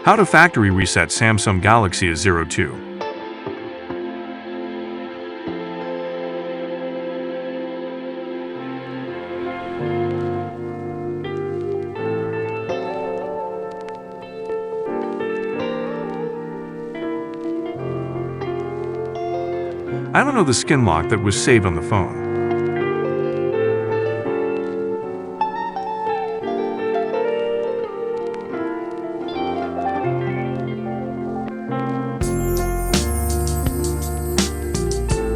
How to factory reset Samsung Galaxy A02. I don't know the skin lock that was saved on the phone.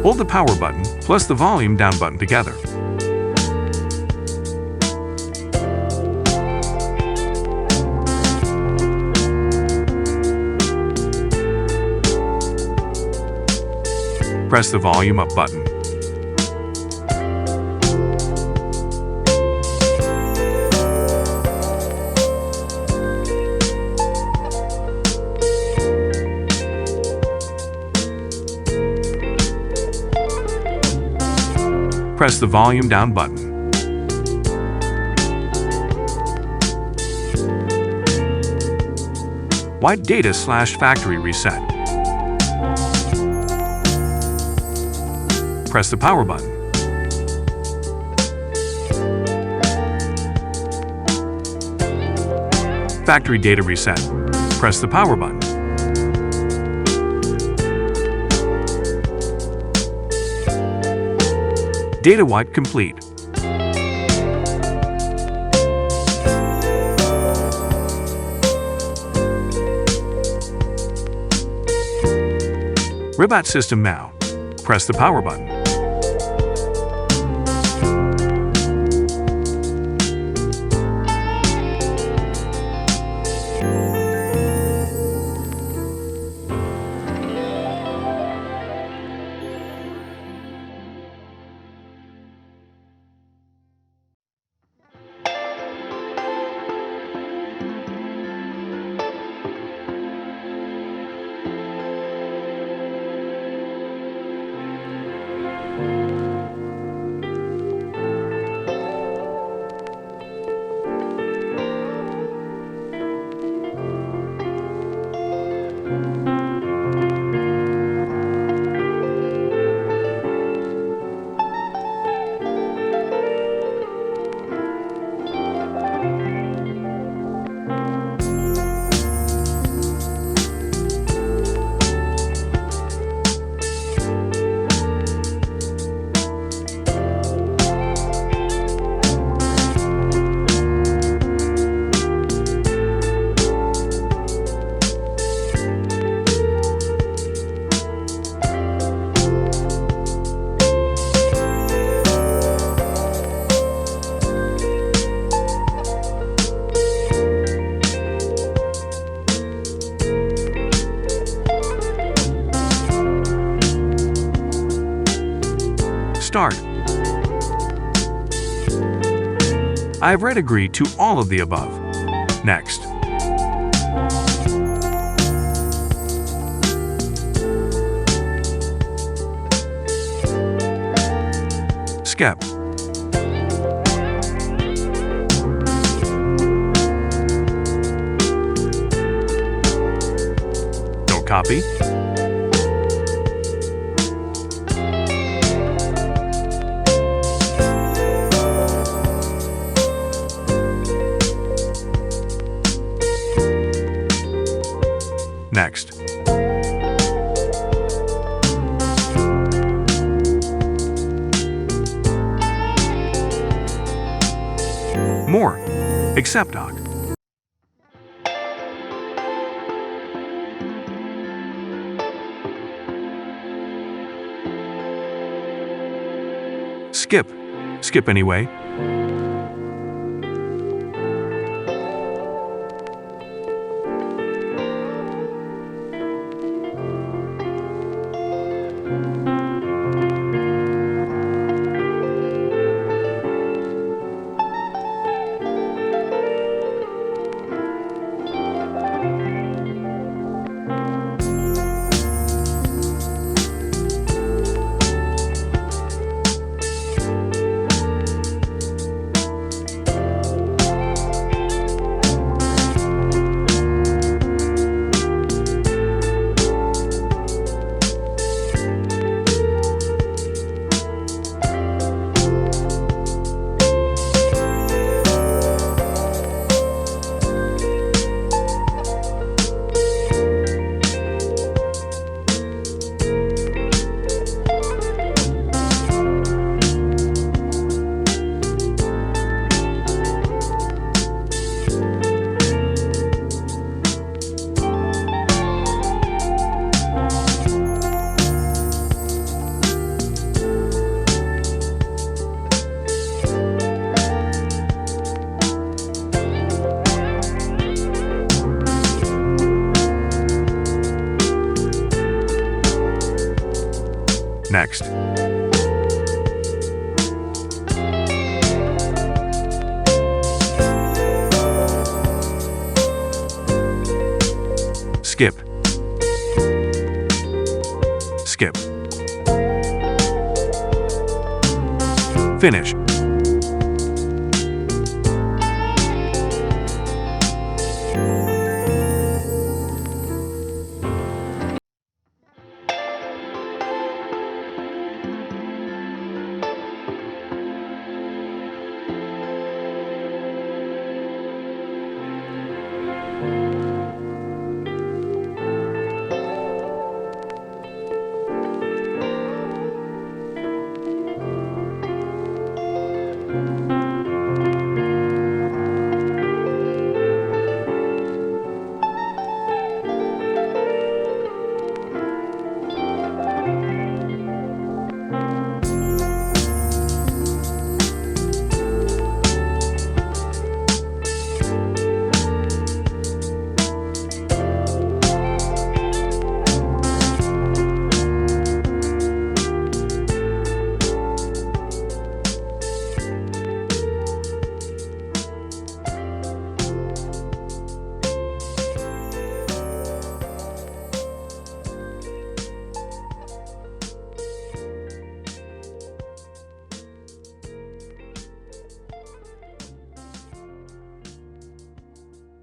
Hold the power button plus the volume down button together. Press the volume up button. Press the volume down button. White data/factory reset. Press the power button. Factory data reset. Press the power button. Data wipe complete. Reboot system now. Press the power button. Start. I have read agree to all of the above. Next. Skip. Don't copy. Next. More. Accept doc. Skip. Skip anyway. Next. Skip. Skip. Finish.